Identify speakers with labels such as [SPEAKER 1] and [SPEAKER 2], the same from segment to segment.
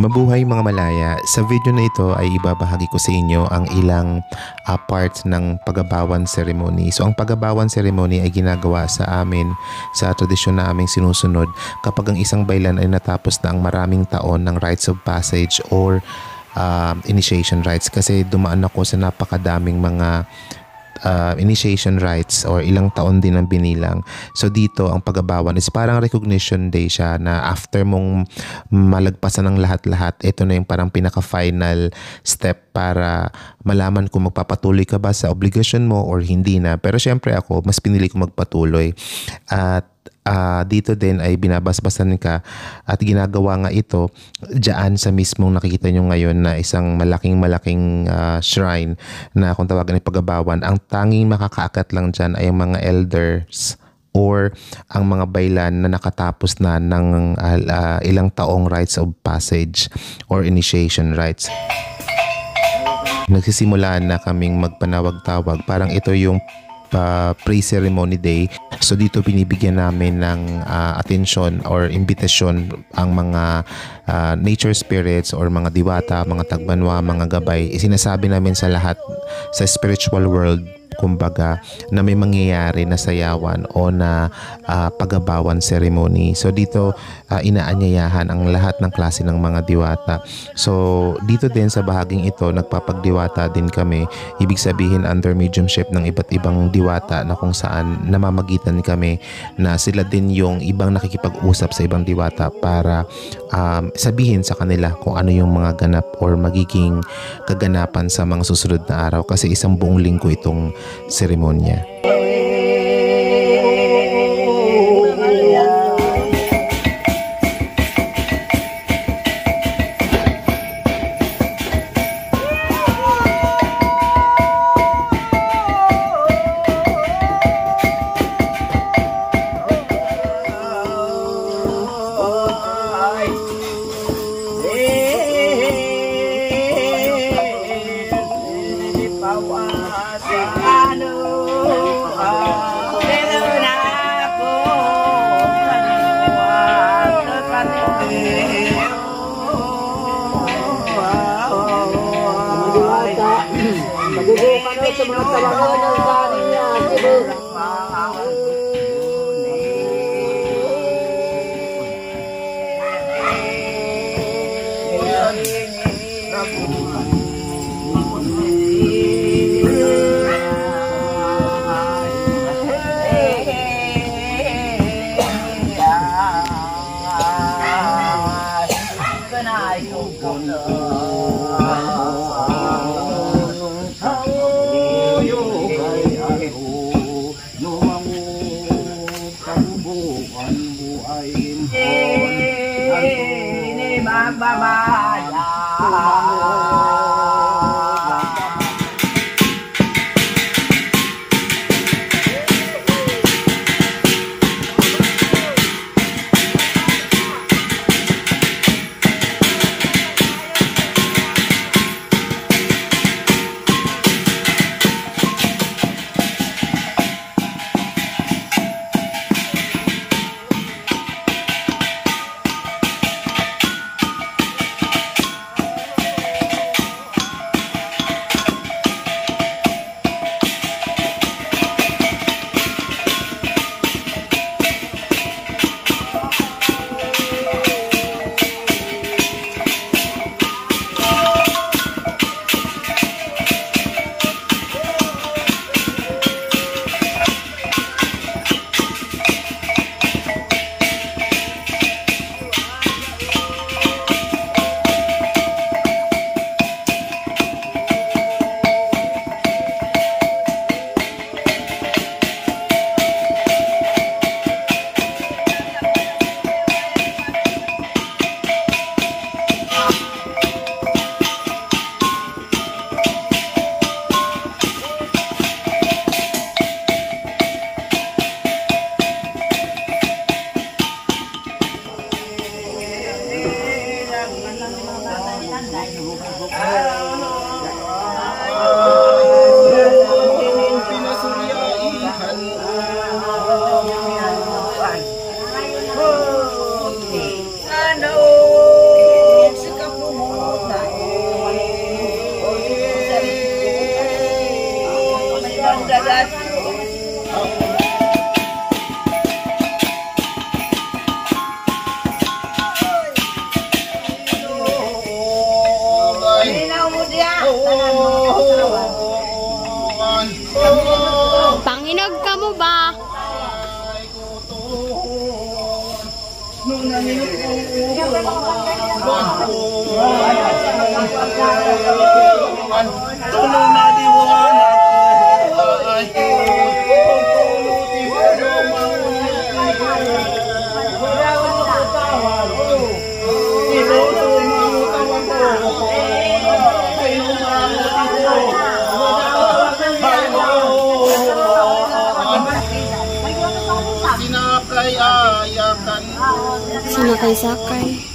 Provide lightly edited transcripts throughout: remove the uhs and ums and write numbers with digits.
[SPEAKER 1] Mabuhay mga Malaya! Sa video na ito ay ibabahagi ko sa inyo ang ilang parts ng pagabawan ceremony. So ang pagabawan ceremony ay ginagawa sa amin sa tradisyon na aming sinusunod kapag ang isang baylan ay natapos na ang maraming taon ng rites of passage or initiation rites, kasi dumaan ako sa napakadaming mga initiation rites or ilang taon din ang binilang. So dito ang pagabawan is parang recognition day siya, na after mong malagpasan ng lahat-lahat, ito na yung parang pinaka-final step para malaman kung magpapatuloy ka ba sa obligasyon mo or hindi na. Pero syempre ako, mas pinili ko magpatuloy. At dito din ay binabasbasan ka at ginagawa nga ito dyan sa mismong nakikita nyo ngayon na isang malaking shrine na kung tawagan ay pagabawan. Ang tanging makakaakat lang dyan ay ang mga elders or ang mga baylan na nakatapos na ng ilang taong rites of passage or initiation rites. Nagsisimula na kaming magpanawag-tawag. Parang ito yung pre-ceremony day. So dito binibigyan namin ng atensyon or imbitasyon ang mga nature spirits or mga diwata, mga tagbanwa, mga gabay. Isinasabi namin sa lahat sa spiritual world, kumbaga, na may mangyayari na sayawan o na pagabawan ceremony. So dito inaanyayahan ang lahat ng klase ng mga diwata. So dito din sa bahaging ito nagpapagdiwata din kami. Ibig sabihin under mediumship ng iba't ibang diwata na kung saan namamagitan kami na sila din yung ibang nakikipag-usap sa ibang diwata para sabihin sa kanila kung ano yung mga ganap or magiging kaganapan sa mga susunod na araw, kasi isang buong linggo itong seremonya.
[SPEAKER 2] Sa mga tawagan ng kanin niya,
[SPEAKER 3] Panginog ka mo ba? Sinakay-sakay.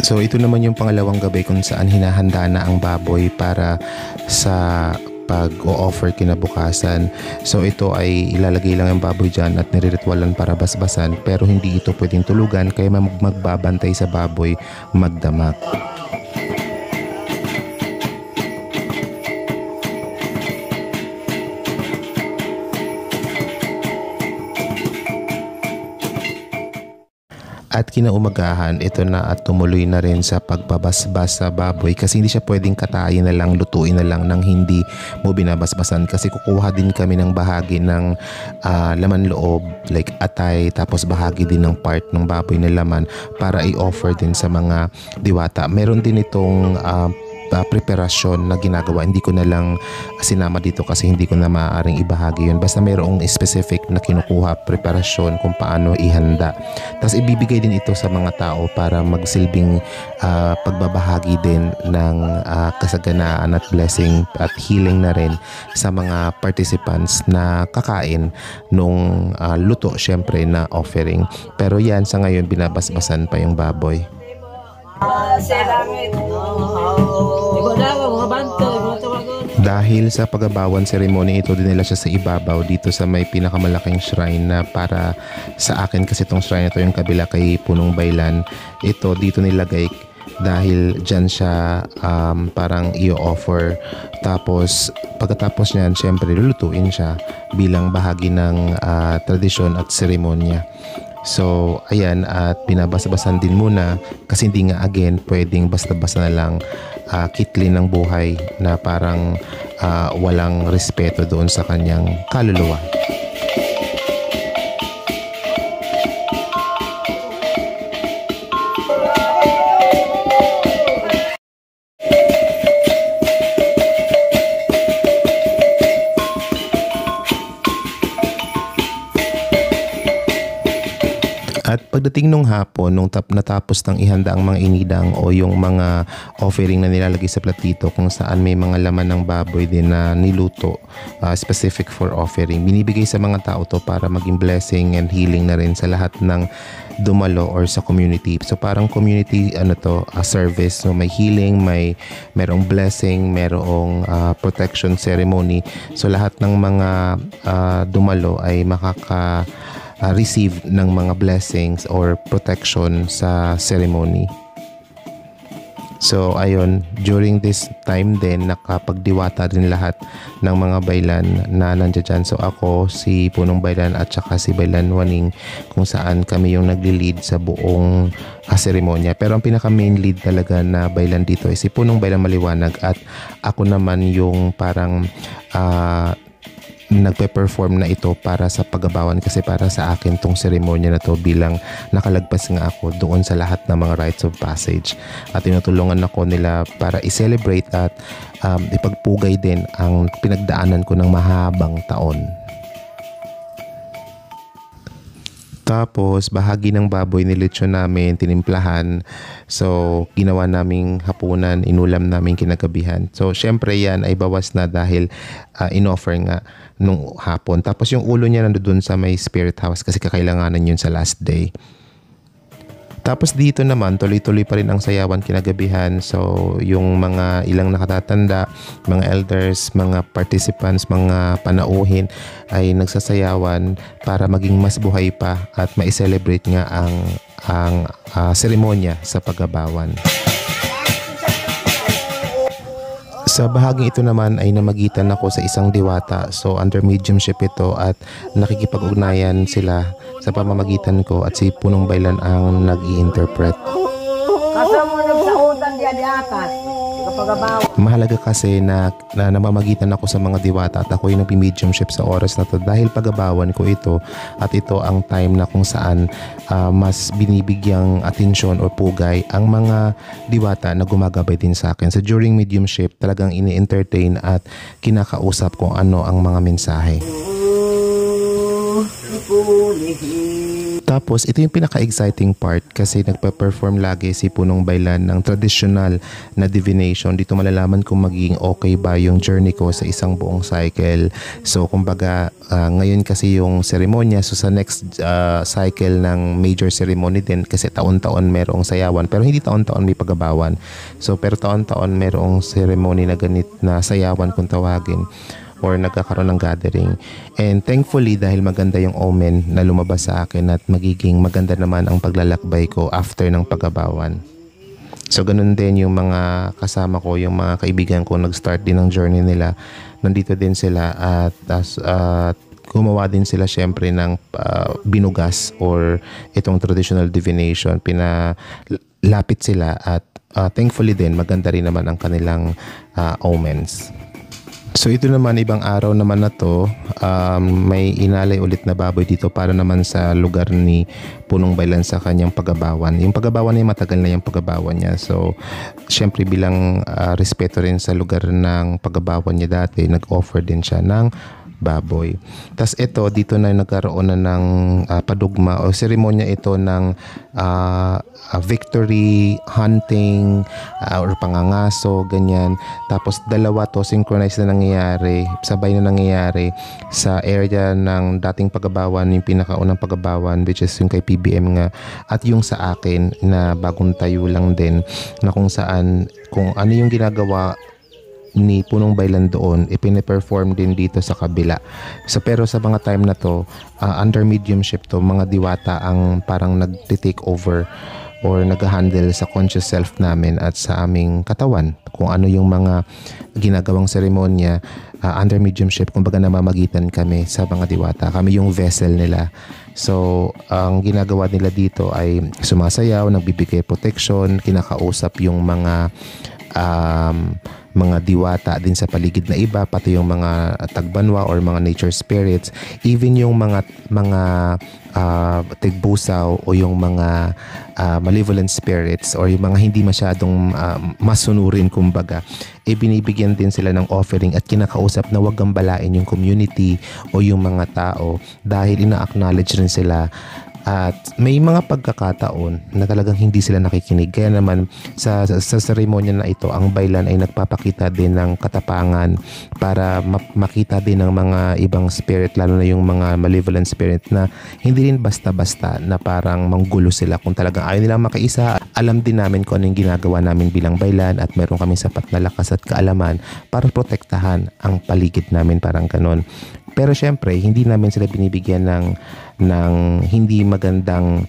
[SPEAKER 1] So ito naman yung pangalawang gabi kung saan hinahanda na ang baboy para sa pag-o-offer kinabukasan. So ito ay ilalagay lang ang baboy dyan at niriritualan para basbasan, pero hindi ito pwedeng tulugan kaya magbabantay sa baboy magdamak. At kinaumagahan, ito na at tumuloy na rin sa pagbabasbas sa baboy kasi hindi siya pwedeng katayin na lang, lutuin na lang nang hindi mo binabasbasan kasi kukuha din kami ng bahagi ng laman loob like atay, tapos bahagi din ng part ng baboy na laman para i-offer din sa mga diwata. Meron din itong preparasyon na ginagawa, hindi ko na lang sinama dito kasi hindi ko na maaaring ibahagi yun. Basta mayroong specific na kinukuha preparasyon kung paano ihanda. Tapos ibibigay din ito sa mga tao para magsilbing pagbabahagi din ng kasaganaan at blessing at healing na rin sa mga participants na kakain nung luto syempre na offering. Pero yan, sa ngayon binabasbasan pa yung baboy. Dahil sa pagabawan ceremony, ito din nila siya sa ibabaw dito sa may pinakamalaking shrine na para sa akin kasi itong shrine ito yung kabila kay Punong Baylan. Ito dito nilagay dahil dyan siya parang i-offer. Tapos pagkatapos niyan syempre lulutuin siya bilang bahagi ng tradisyon at seremonya. So, ayan, at binabasa-basan din muna kasi hindi nga again pwedeng basta-basta na lang kitlin ng buhay na parang walang respeto doon sa kanyang kaluluwa. At pagdating nung hapon, nung natapos ng ihanda ang mga inidang o yung mga offering na nilalagay sa platito kung saan may mga laman ng baboy din na niluto specific for offering, binibigay sa mga tao to para maging blessing and healing na rin sa lahat ng dumalo or sa community. So parang community service. So may healing, merong blessing, merong protection ceremony. So lahat ng mga dumalo ay receive ng mga blessings or protection sa ceremony. So ayun, during this time din nakapagdiwata din lahat ng mga baylan na nandiyan dyan. So ako, si Punong Baylan at saka si Baylan Waning, kung saan kami yung nagli-lead sa buong seremonya. Pero ang pinaka main lead talaga na baylan dito ay si Punong Baylan Maliwanag at ako naman yung parang nagpe-perform na ito para sa pagabawan, kasi para sa akin tong seremonya na to bilang nakalagpas nga ako doon sa lahat ng mga rites of passage, at tinutulungan ako nila para i-celebrate at ipagpugay din ang pinagdaanan ko ng mahabang taon. Tapos, bahagi ng baboy nilitsyon namin, tinimplahan. So, ginawa naming hapunan, inulam namin kinagabihan. So, syempre yan ay bawas na dahil in-offer nga nung hapon. Tapos, yung ulo niya nandoon sa may spirit house kasi kakailanganan yun sa last day. Tapos dito naman, tuloy-tuloy pa rin ang sayawan kinagabihan. So, yung mga ilang nakatatanda, mga elders, mga participants, mga panauhin ay nagsasayawan para maging mas buhay pa at ma-celebrate nga ang seremonya sa pagabawan. Sa bahaging ito naman ay namagitan ako sa isang diwata. So under mediumship ito at nakikipag-ugnayan sila sa pamamagitan ko at si Punong Baylan ang nag-i-interpret.
[SPEAKER 2] Kasama mo nagsahutan diyan di akas. Kapagabaw.
[SPEAKER 1] Mahalaga kasi na namamagitan ako sa mga diwata at ako yung nag-mediumship sa oras na to dahil pagabawan ko ito at ito ang time na kung saan mas binibigyang atensyon o pugay ang mga diwata na gumagabay din sa akin. So during mediumship talagang ini-entertain at kinakausap kung ano ang mga mensahe. Tapos, ito yung pinaka-exciting part kasi nagpa-perform lagi si Punong Baylan ng traditional na divination. Dito malalaman kung magiging okay ba yung journey ko sa isang buong cycle. So, kumbaga, ngayon kasi yung seremonya. So, sa next cycle ng major ceremony din kasi taon-taon merong sayawan. Pero hindi taon-taon may pagabawan. So, pero taon-taon merong ceremony na ganit na sayawan kung tawagin, or nagkakaroon ng gathering. And thankfully, dahil maganda yung omen na lumabas sa akin at magiging maganda naman ang paglalakbay ko after ng pagabawan. So, ganun din yung mga kasama ko, yung mga kaibigan ko, nag-start din ng journey nila. Nandito din sila at gumawa din sila syempre ng binugas or itong traditional divination. Pinalapit sila at thankfully din, maganda rin naman ang kanilang omens. So ito naman, ibang araw naman na to, may inalay ulit na baboy dito para naman sa lugar ni Punong Baylan sa kanyang pagabawan. Yung pagabawan niya, matagal na yung pagabawan niya. So syempre bilang respeto rin sa lugar ng pagabawan niya dati, nag-offer din siya ng baboy. Tapos ito, dito na nagkaroon na ng padugma o seremonya ito ng victory hunting or pangangaso, ganyan. Tapos dalawa to, synchronized na nangyayari, sabay na nangyayari sa area ng dating pagabawan, yung pinakaunang pagabawan, which is yung kay PBM nga, at yung sa akin na bagong tayo lang din, na kung saan, kung ano yung ginagawa ni Punong Baylan doon, ipine-perform din dito sa kabila. So pero sa mga time na to, under mediumship to, mga diwata ang parang nag-take over or nag-handle sa conscious self namin at sa aming katawan. Kung ano yung mga ginagawang seremonya, under mediumship, kumbaga namamagitan kami sa mga diwata. Kami yung vessel nila. So, ang ginagawa nila dito ay sumasayaw, nagbibigay protection, kinakausap yung mga diwata din sa paligid na iba, pati yung mga tagbanwa or mga nature spirits, even yung mga tigbusaw o yung mga malevolent spirits or yung mga hindi masyadong masunurin, kumbaga, binibigyan din sila ng offering at kinakausap na wag gambalain yung community o yung mga tao dahil ina-acknowledge rin sila. At may mga pagkakataon na talagang hindi sila nakikinig. Kaya naman sa seremonya na ito, ang Baylan ay nagpapakita din ng katapangan para makita din ng mga ibang spirit, lalo na yung mga malevolent spirit, na hindi rin basta-basta na parang manggulo sila. Kung talagang ayaw nilang makaisa, alam din namin kung anong ginagawa namin bilang Baylan at meron kaming sapat na lakas at kaalaman para protektahan ang paligid namin, parang ganon. Pero syempre, hindi namin sila binibigyan ng hindi magandang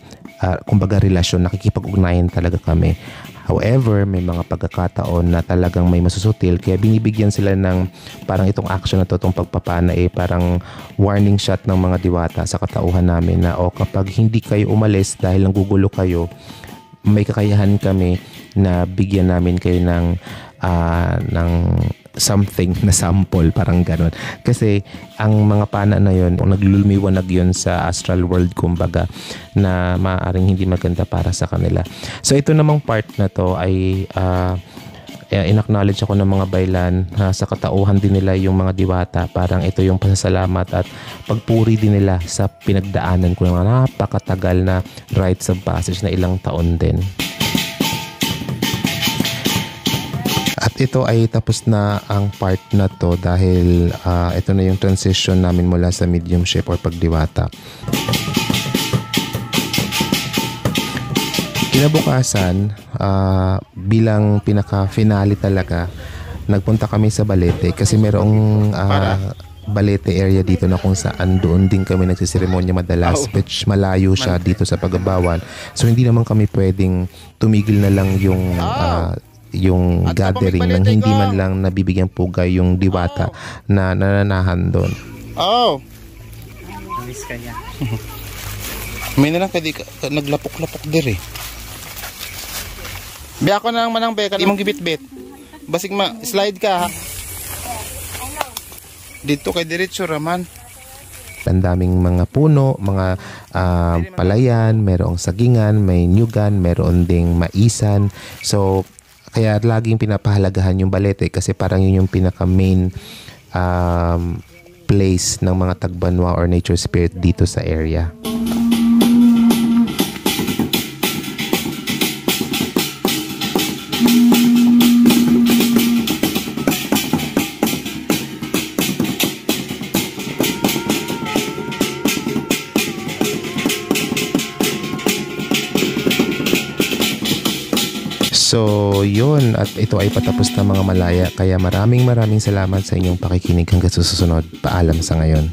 [SPEAKER 1] kumbaga relasyon. Nakikipag-ugnayan talaga kami. However, may mga pagkakataon na talagang may masusutil, kaya binibigyan sila ng parang itong action na to, itong pagpapana, parang warning shot ng mga diwata sa katauhan namin na kapag hindi kayo umalis dahil nanggugulo kayo, may kakayahan kami na bigyan namin kayo ng ng something na sample, parang ganon. Kasi ang mga pana na yun, naglulumiwanag yun sa astral world, kumbaga, na maaaring hindi maganda para sa kanila. So ito namang part na to ay in-acknowledge ako ng mga baylan sa katauhan din nila yung mga diwata. Parang ito yung pasasalamat at pagpuri din nila sa pinagdaanan ko ng napakatagal na rites of passage na ilang taon din. At ito ay tapos na ang part na to dahil ito na yung transition namin mula sa mediumship or pagdiwata. Kinabukasan, bilang pinaka-finale talaga, nagpunta kami sa Balete kasi merong Balete area dito na kung saan doon din kami nagsiseremonya madalas, which malayo siya dito sa Pagabawan. So hindi naman kami pwedeng tumigil na lang yung gathering nang hindi man lang nabibigyan pugay yung diwata na nananahan doon.
[SPEAKER 4] Miss ka niya. May na lang kadi naglapok-lapok dir eh. Biya ko na lang manang beka, imong gibit-bit. Basig slide ka ha. Dito kay diretso raman.
[SPEAKER 1] Ang daming mga puno, mga palayan, merong sagingan, may nyugan, meron ding maisan. So kaya laging pinapahalagahan yung Balete kasi parang yun yung pinaka-main place ng mga tagbanwa or nature spirit dito sa area. So, yun. At ito ay patapos na mga malaya. Kaya maraming salamat sa inyong pakikinig hanggang sa susunod. Paalam sa ngayon.